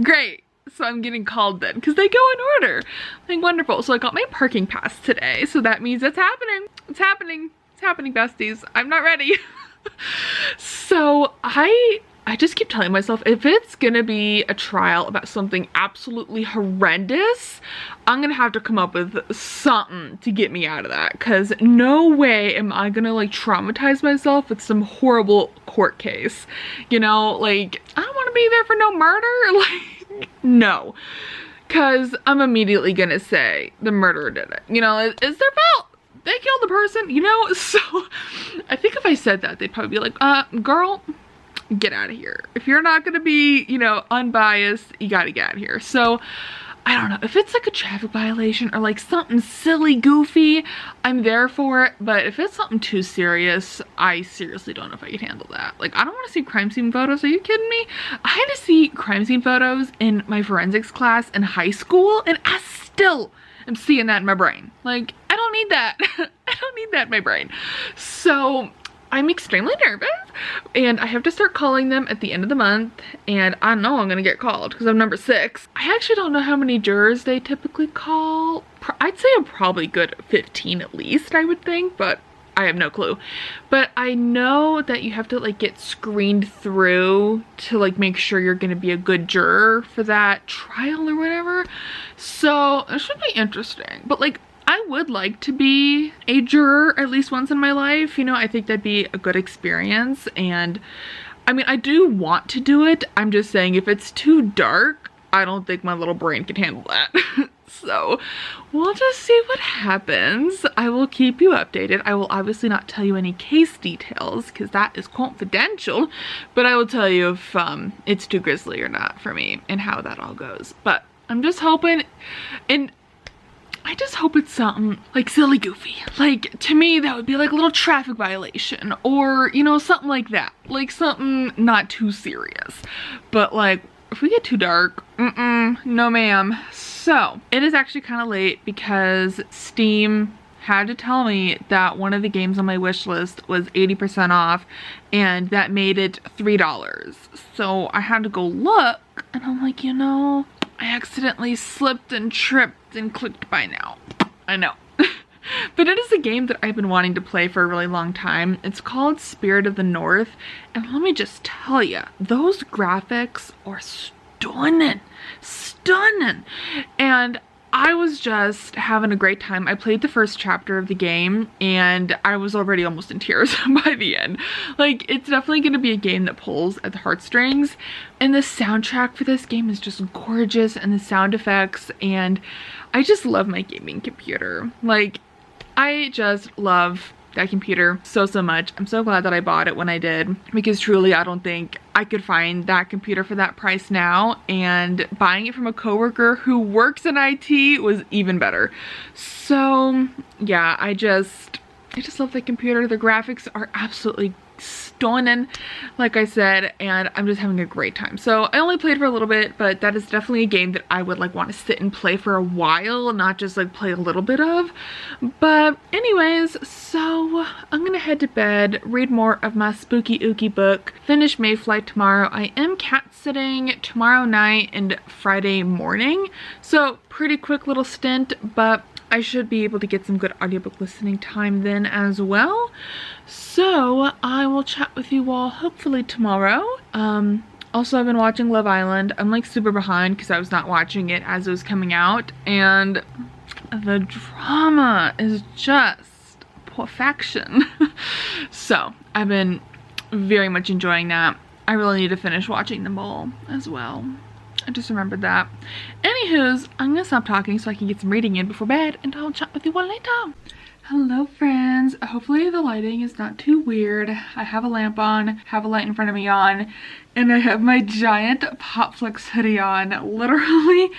great. So I'm getting called then because they go in order. I'm like, wonderful. So I got my parking pass today. So that means it's happening. It's happening. It's happening, besties. I'm not ready. So I just keep telling myself, if it's gonna be a trial about something absolutely horrendous, I'm gonna have to come up with something to get me out of that, because no way am I gonna like traumatize myself with some horrible court case. You know, like, I don't want to be there for no murder. Like, no, because I'm immediately gonna say the murderer did it. You know, it's their fault. They killed the person, you know? So I think if I said that, they'd probably be like, girl, get out of here. If you're not gonna be, you know, unbiased, you gotta get out of here. So I don't know, if it's like a traffic violation or like something silly, goofy, I'm there for it. But if it's something too serious, I seriously don't know if I can handle that. Like, I don't want to see crime scene photos. Are you kidding me? I had to see crime scene photos in my forensics class in high school, and I still am seeing that in my brain. Like, I don't need that. I don't need that in my brain. So I'm extremely nervous, and I have to start calling them at the end of the month, and I know I'm gonna get called because I'm number 6. I actually don't know how many jurors they typically call. I'd say I'm probably good at 15 at least, I would think, but I have no clue. But I know that you have to like get screened through to like make sure you're gonna be a good juror for that trial or whatever. So it should be interesting. But like, I would like to be a juror at least once in my life. You know, I think that'd be a good experience. And I mean, I do want to do it. I'm just saying, if it's too dark, I don't think my little brain can handle that. So we'll just see what happens. I will keep you updated. I will obviously not tell you any case details because that is confidential, but I will tell you if it's too grisly or not for me and how that all goes. But I'm just hoping, and I just hope it's something like silly goofy. Like, to me, that would be like a little traffic violation or, you know, something like that. Like something not too serious. But like, if we get too dark, no ma'am. So it is actually kind of late because Steam had to tell me that one of the games on my wish list was 80% off, and that made it $3. So I had to go look, and I'm like, you know, I accidentally slipped and tripped and clicked buy now. I know. But it is a game that I've been wanting to play for a really long time. It's called Spirit of the North, and let me just tell you, those graphics are stunning. Stunning. And I was just having a great time. I played the first chapter of the game and I was already almost in tears by the end. Like, it's definitely going to be a game that pulls at the heartstrings. And the soundtrack for this game is just gorgeous, and the sound effects, and I just love my gaming computer. Like, I just love that computer so much. I'm so glad that I bought it when I did, because truly I don't think I could find that computer for that price now, and buying it from a coworker who works in IT was even better. So yeah, I just love the computer. The graphics are absolutely stunning, like I said, and I'm just having a great time. So I only played for a little bit, but that is definitely a game that I would like want to sit and play for a while, not just like play a little bit of. But anyways, so I'm gonna head to bed, read more of my spooky ooky book, finish Mayflight tomorrow. I am cat sitting tomorrow night and Friday morning, so pretty quick little stint, but I should be able to get some good audiobook listening time then as well. So I will chat with you all hopefully tomorrow. Also, I've been watching Love Island. I'm like super behind because I was not watching it as it was coming out, and the drama is just perfection. So I've been very much enjoying that. I really need to finish watching them all as well. I just remembered that. Anywho's, I'm gonna stop talking so I can get some reading in before bed, and I'll chat with you all later. Hello friends, hopefully the lighting is not too weird. I have a lamp on, have a light in front of me on, and I have my giant Popflix hoodie on. Literally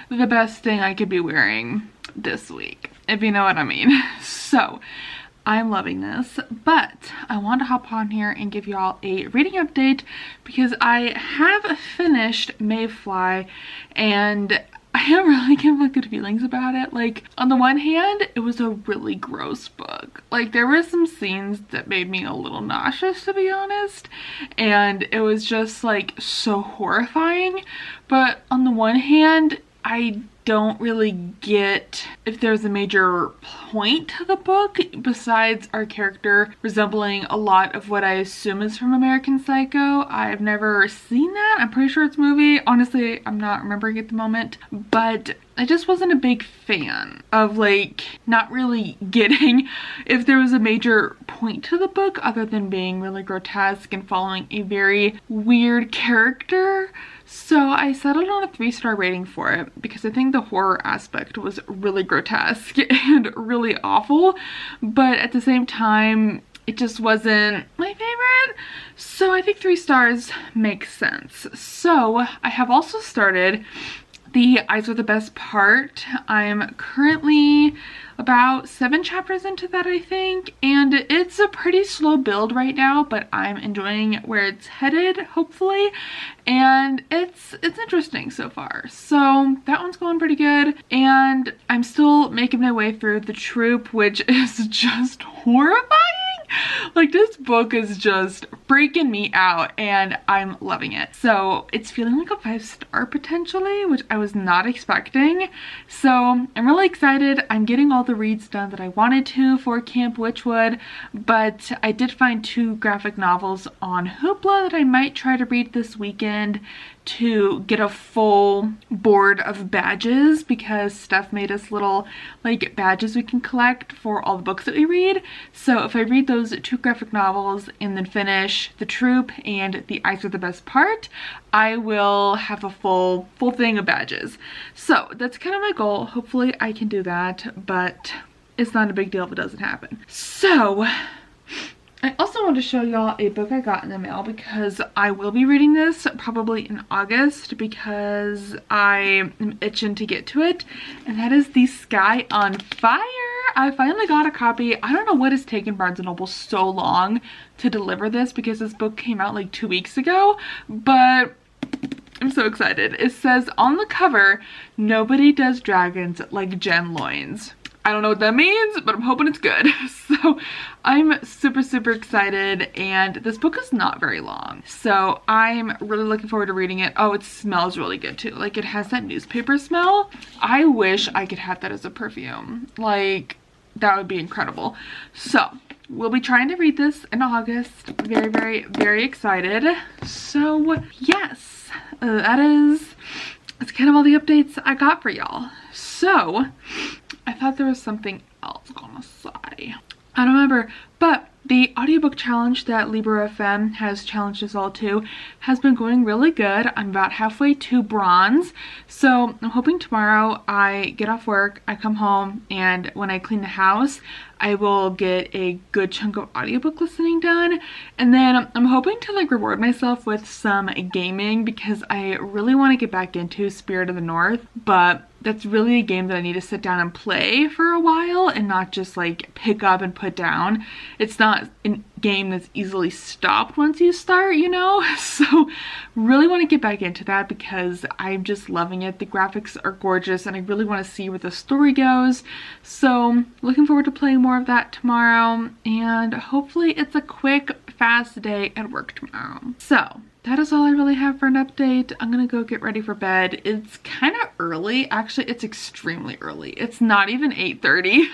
the best thing I could be wearing this week, if you know what I mean. So I'm loving this, but I want to hop on here and give y'all a reading update because I have finished Mayfly and I have really good feelings about it. Like, on the one hand, it was a really gross book. Like, there were some scenes that made me a little nauseous, to be honest, and it was just like so horrifying. But on the one hand, I don't really get if there's a major point to the book besides our character resembling a lot of what I assume is from American Psycho. I've never seen that. I'm pretty sure it's a movie. Honestly, I'm not remembering at the moment, but I just wasn't a big fan of like not really getting if there was a major point to the book other than being really grotesque and following a very weird character. So I settled on a 3-star rating for it because I think the horror aspect was really grotesque and really awful, but at the same time it just wasn't my favorite. So I think 3 stars makes sense. So I have also started The Eyes Are the Best Part. I'm currently about 7 chapters into that, I think, and it's a pretty slow build right now, but I'm enjoying where it's headed, hopefully, and it's interesting so far. So that one's going pretty good, and I'm still making my way through The Troop, which is just horrifying. Like, this book is just freaking me out and I'm loving it. So it's feeling like a 5-star potentially, which I was not expecting. So I'm really excited. I'm getting all the reads done that I wanted to for Camp Witchwood, but I did find 2 graphic novels on Hoopla that I might try to read this weekend to get a full board of badges, because Steph made us little like badges we can collect for all the books that we read. So if I read those 2 graphic novels and then finish The Troop and The Eyes Are the Best Part, I will have a full thing of badges. So that's kind of my goal. Hopefully I can do that, but it's not a big deal if it doesn't happen. So I also want to show y'all a book I got in the mail because I will be reading this probably in August because I am itching to get to it, and that is The Sky on Fire. I finally got a copy. I don't know what has taken Barnes & Noble so long to deliver this because this book came out like 2 weeks ago, but I'm so excited. It says on the cover, "Nobody does dragons like Jen Loynes." I don't know what that means, but I'm hoping it's good. So I'm super excited, and this book is not very long. So I'm really looking forward to reading it. Oh, it smells really good too. Like, it has that newspaper smell. I wish I could have that as a perfume. Like, that would be incredible. So we'll be trying to read this in August. Very excited. So yes, that's kind of all the updates I got for y'all. So I thought there was something else gonna say. I don't remember, but the audiobook challenge that Libro FM has challenged us all to has been going really good. I'm about halfway to bronze, so I'm hoping tomorrow I get off work, I come home, and when I clean the house, I will get a good chunk of audiobook listening done. And then I'm hoping to like reward myself with some gaming because I really want to get back into Spirit of the North, but that's really a game that I need to sit down and play for a while and not just like pick up and put down. It's not a game that's easily stopped once you start, you know? So really want to get back into that because I'm just loving it. The graphics are gorgeous and I really want to see where the story goes. So looking forward to playing more of that tomorrow, and hopefully it's a quick, fast day at work tomorrow. So that is all I really have for an update. I'm gonna go get ready for bed. It's kind of early. Actually, it's extremely early. It's not even 8:30,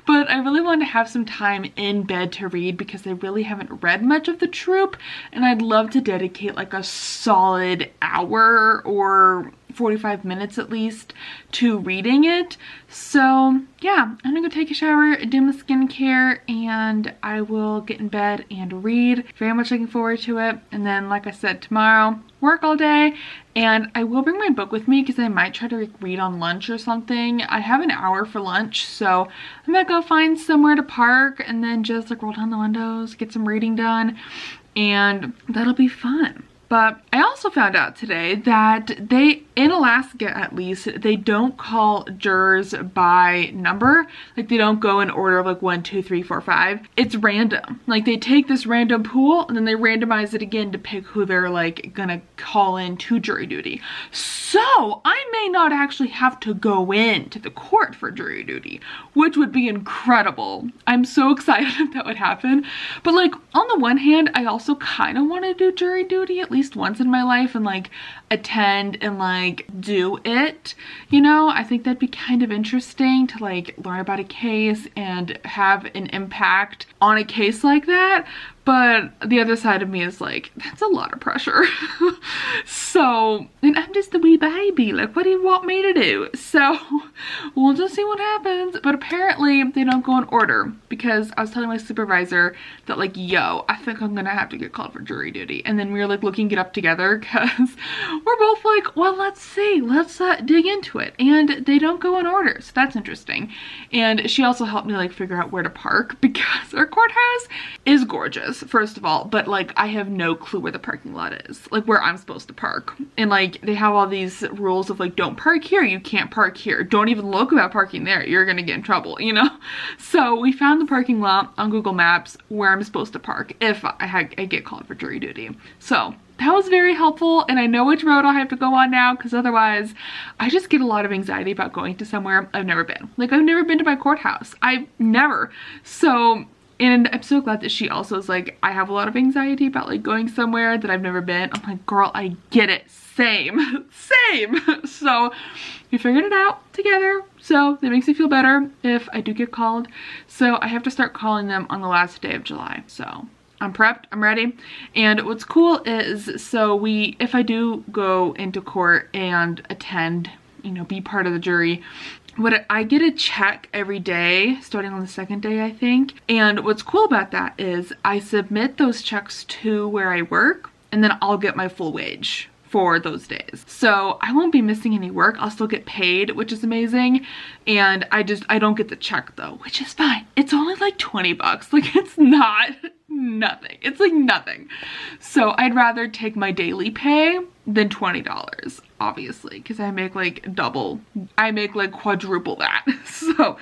but I really wanted to have some time in bed to read because I really haven't read much of The Troop, and I'd love to dedicate like a solid hour or 45 minutes at least to reading it. So yeah, I'm gonna go take a shower, do my skincare, and I will get in bed and read. Very much looking forward to it. And then, like I said, tomorrow, work all day, and I will bring my book with me because I might try to read on lunch or something. I have an hour for lunch, so I'm gonna go find somewhere to park and then just like roll down the windows, get some reading done, and that'll be fun. But I also found out today that they, in Alaska at least, they don't call jurors by number. Like, they don't go in order of like 1, 2, 3, 4, 5. It's random. Like, they take this random pool and then they randomize it again to pick who they're like gonna call in to jury duty. So I may not actually have to go in to the court for jury duty, which would be incredible. I'm so excited if that would happen. But like, on the one hand, I also kind of want to do jury duty at least once in my life and like attend and like do it, you know. I think that'd be kind of interesting to like learn about a case and have an impact on a case like that. But the other side of me is like, that's a lot of pressure. So, and I'm just a wee baby. Like, what do you want me to do? So, we'll just see what happens. But apparently, they don't go in order because I was telling my supervisor that like, yo, I think I'm gonna have to get called for jury duty. And then we were like looking it up together because we're both like, well, let's see. Let's dig into it. And they don't go in order. So that's interesting. And she also helped me like figure out where to park because our courthouse is gorgeous, first of all, but like I have no clue where the parking lot is, like where I'm supposed to park. And like they have all these rules of like, don't park here, you can't park here, don't even look about parking there, you're gonna get in trouble, you know. So we found the parking lot on Google Maps where I'm supposed to park if I get called for jury duty. So that was very helpful, and I know which road I have to go on now because otherwise I just get a lot of anxiety about going to somewhere I've never been. Like, I've never been to my courthouse. I've never. So, and I'm so glad that she also is like, I have a lot of anxiety about like going somewhere that I've never been. I'm like, girl, I get it. Same. Same. So we figured it out together. So that makes me feel better if I do get called. So I have to start calling them on the last day of July. So I'm prepped, I'm ready. And what's cool is, so if I do go into court and attend, you know, be part of the jury, I get a check every day, starting on the second day, I think. And what's cool about that is I submit those checks to where I work, and then I'll get my full wage for those days. So I won't be missing any work. I'll still get paid, which is amazing. And I don't get the check though, which is fine. It's only like 20 bucks. Like, it's not nothing. It's like nothing. So I'd rather take my daily pay than $20, obviously, because I make like double. I make like quadruple that. So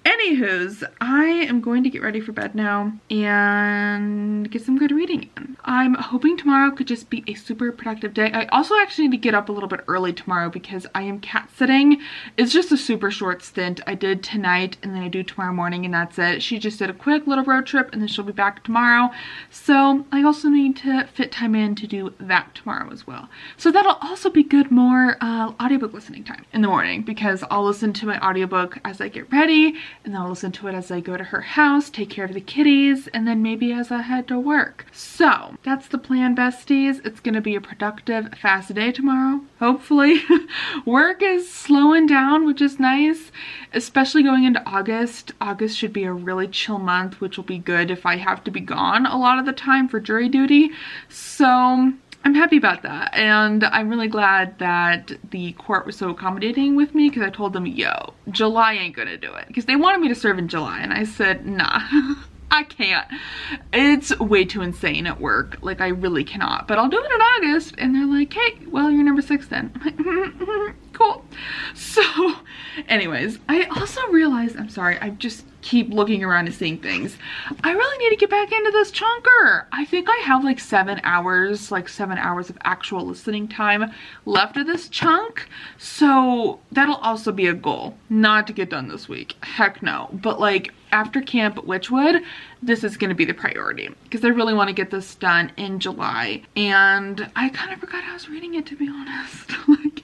anywho's, I am going to get ready for bed now and get some good reading in. I'm hoping tomorrow could just be a super productive day. I also actually need to get up a little bit early tomorrow because I am cat sitting. It's just a super short stint. I did tonight and then I do tomorrow morning, and that's it. She just did a quick little road trip and then she'll be back tomorrow. So I also need to fit time in to do that tomorrow as well. So that'll also be good, more audiobook listening time in the morning, because I'll listen to my audiobook as I get ready, and then I'll listen to it as I go to her house, take care of the kitties, and then maybe as I head to work. So that's the plan, besties. It's gonna be a productive, fast day tomorrow, hopefully. Work is slowing down, which is nice, especially going into August. August should be a really chill month, which will be good if I have to be gone a lot of the time for jury duty. So I'm happy about that, and I'm really glad that the court was so accommodating with me, because I told them, yo, July ain't gonna do it, because they wanted me to serve in July, and I said, nah. I can't. It's way too insane at work. Like, I really cannot. But I'll do it in August. And they're like, hey, well, you're number 6 then. I'm like, cool. So, anyways, I also realized, I'm sorry, I just keep looking around and seeing things. I really need to get back into this chunker. I think I have like 7 hours, of actual listening time left of this chunk. So that'll also be a goal. Not to get done this week. Heck no. But like, after camp at Witchwood, this is going to be the priority, because I really want to get this done in July. And I kind of forgot I was reading it, to be honest. Like,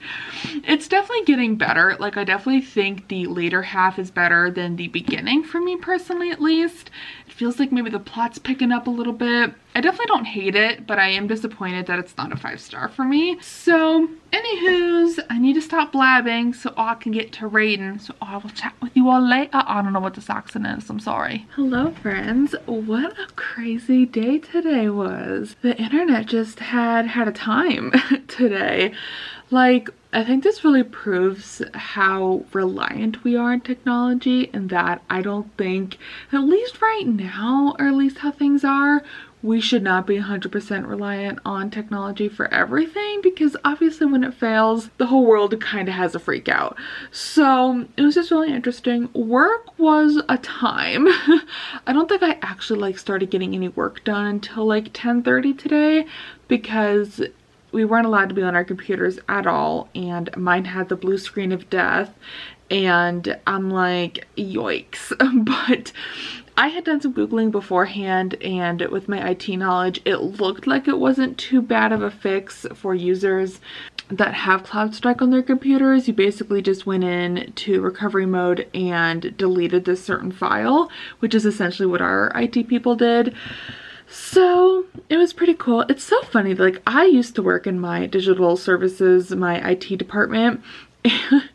it's definitely getting better. Like, I definitely think the later half is better than the beginning, for me personally at least. It feels like maybe the plot's picking up a little bit. I definitely don't hate it, but I am disappointed that it's not a 5-star for me. So anywho's, I need to stop blabbing so I can get to reading. So I will chat with you all later. I don't know what this accent is, I'm sorry. Hello friends, what a crazy day today was. The internet just had a time today. Like, I think this really proves how reliant we are on technology, and that I don't think, at least right now, or at least how things are, we should not be 100% reliant on technology for everything, because obviously when it fails, the whole world kind of has a freak out. So it was just really interesting. Work was a time. I don't think I actually like started getting any work done until like 10:30 today, because we weren't allowed to be on our computers at all, and mine had the blue screen of death, and I'm like, yikes. But I had done some Googling beforehand, and with my IT knowledge, it looked like it wasn't too bad of a fix for users that have Cloud Strike on their computers. You basically just went in to recovery mode and deleted this certain file, which is essentially what our IT people did. So it was pretty cool. It's so funny, like I used to work in my digital services, my IT department, and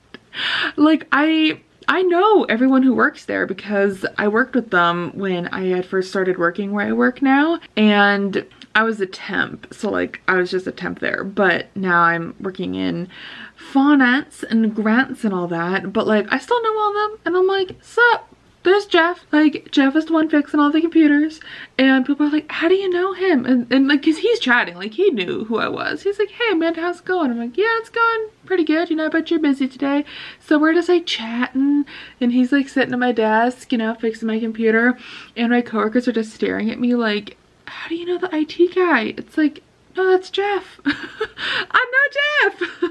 like I know everyone who works there because I worked with them when I had first started working where I work now, and I was a temp, so like I was just a temp there, but now I'm working in finance and grants and all that, but like I still know all of them, and I'm like, sup? There's Jeff. Like, Jeff is the one fixing all the computers, and people are like, how do you know him? And like, cause he's chatting, like he knew who I was. He's like, hey Amanda, how's it going? I'm like, yeah, it's going pretty good, you know, but you're busy today. So we're just like chatting, and he's like sitting at my desk, you know, fixing my computer, and my coworkers are just staring at me like, how do you know the IT guy? It's like, no, that's Jeff. I know Jeff.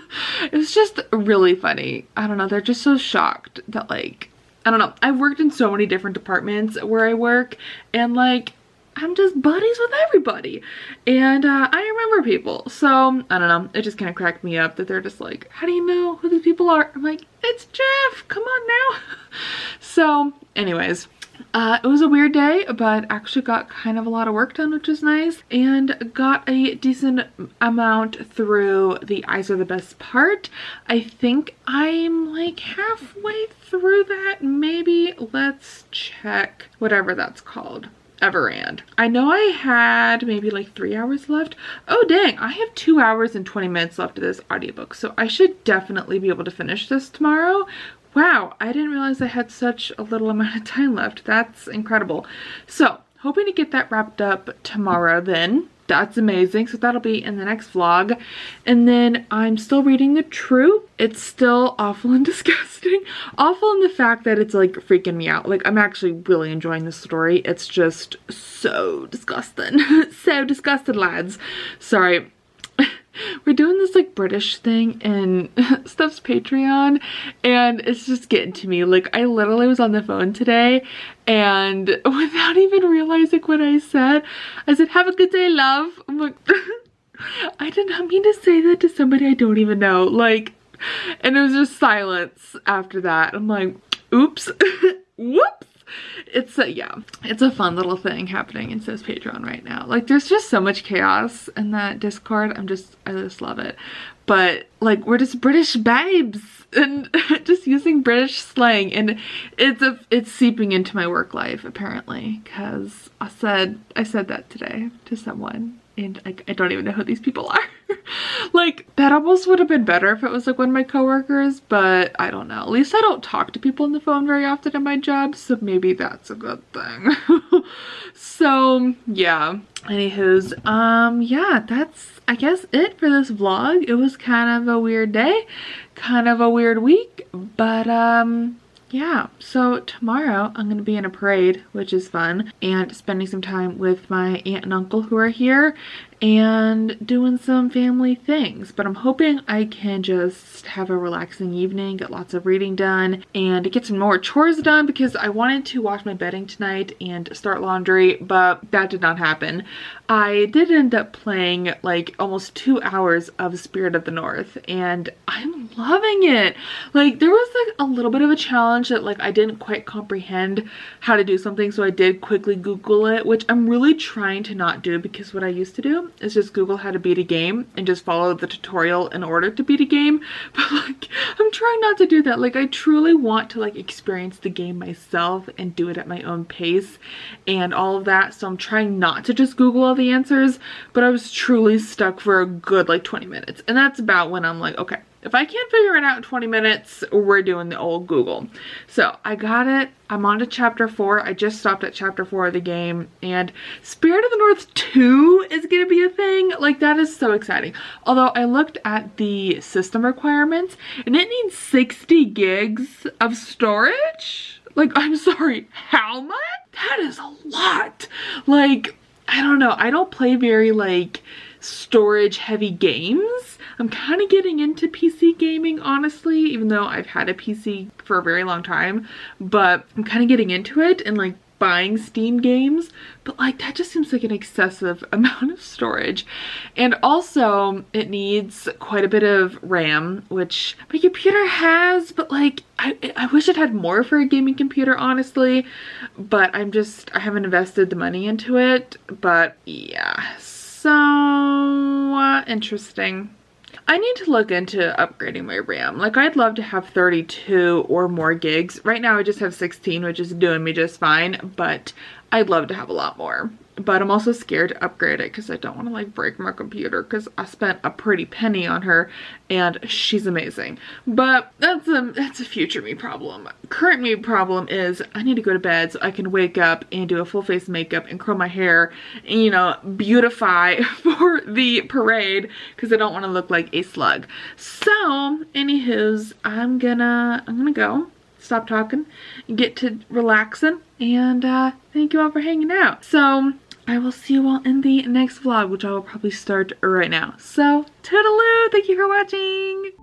It's just really funny. I don't know, they're just so shocked that like, I don't know. I've worked in so many different departments where I work, and like I'm just buddies with everybody, and I remember people. So I don't know. It just kind of cracked me up that they're just like, how do you know who these people are? I'm like, it's Jeff. Come on now. So anyways, it was a weird day, but actually got kind of a lot of work done, which is nice, and got a decent amount through the eyes are the best part. I think I'm like halfway through that, maybe. Let's check whatever that's called. Everand. I know I had maybe like 3 hours left. Oh dang, I have 2 hours and 20 minutes left of this audiobook, so I should definitely be able to finish this tomorrow. Wow, I didn't realize I had such a little amount of time left. That's incredible. So, hoping to get that wrapped up tomorrow then. That's amazing. So that'll be in the next vlog. And then I'm still reading The Truth. It's still awful and disgusting. Awful in the fact that it's like freaking me out. Like I'm actually really enjoying the story. It's just so disgusting. So disgusted, lads. Sorry. We're doing this like British thing in Steph's Patreon, and it's just getting to me. Like I literally was on the phone today, and without even realizing what I said, have a good day, love. I'm like, I did not mean to say that to somebody I don't even know. Like, and it was just silence after that. I'm like, oops. Whoops. It's a fun little thing happening in Steph's Patreon right now. Like there's just so much chaos in that Discord. I just love it. But like we're just British babes and just using British slang, and it's seeping into my work life apparently, because I said that today to someone, and like I don't even know who these people are. Like that almost would have been better if it was like one of my coworkers, but I don't know. At least I don't talk to people on the phone very often in my job, so maybe that's a good thing. So yeah, anywho's yeah, that's I guess it for this vlog. It was kind of a weird day, kind of a weird week, but yeah, so tomorrow I'm going to be in a parade, which is fun, and spending some time with my aunt and uncle who are here, and doing some family things. But I'm hoping I can just have a relaxing evening, get lots of reading done, and get some more chores done because I wanted to wash my bedding tonight and start laundry, but that did not happen. I did end up playing like almost 2 hours of Spirit of the North, and I'm loving it. Like, there was like a little bit of a challenge that like I didn't quite comprehend how to do something, so I did quickly Google it, which I'm really trying to not do because what I used to do is just Google how to beat a game and just follow the tutorial in order to beat a game. But like, I'm trying not to do that. Like, I truly want to like experience the game myself and do it at my own pace and all of that, so I'm trying not to just Google all the answers. But I was truly stuck for a good like 20 minutes, and that's about when I'm like, okay, if I can't figure it out in 20 minutes, we're doing the old Google. So I got it. I'm on to chapter 4. I just stopped at chapter 4 of the game, and Spirit of the North 2 is going to be a thing. Like, that is so exciting. Although I looked at the system requirements and it needs 60 gigs of storage. Like, I'm sorry, how much? That is a lot. Like, I don't know. I don't play very like storage heavy games. I'm kind of getting into PC gaming, honestly, even though I've had a PC for a very long time, but I'm kind of getting into it and like buying Steam games, but like that just seems like an excessive amount of storage. And also it needs quite a bit of RAM, which my computer has, but like I wish it had more for a gaming computer, honestly, but I haven't invested the money into it. But yeah, so interesting. I need to look into upgrading my RAM. Like, I'd love to have 32 or more gigs. Right now I just have 16, which is doing me just fine, but I'd love to have a lot more. But I'm also scared to upgrade it because I don't want to like break my computer because I spent a pretty penny on her and she's amazing. But that's a future me problem. Current me problem is I need to go to bed so I can wake up and do a full face makeup and curl my hair and, you know, beautify for the parade because I don't want to look like a slug. So anywho's, I'm gonna go. Stop talking and get to relaxing, and thank you all for hanging out. So I will see you all in the next vlog, which I will probably start right now. So toodaloo, thank you for watching.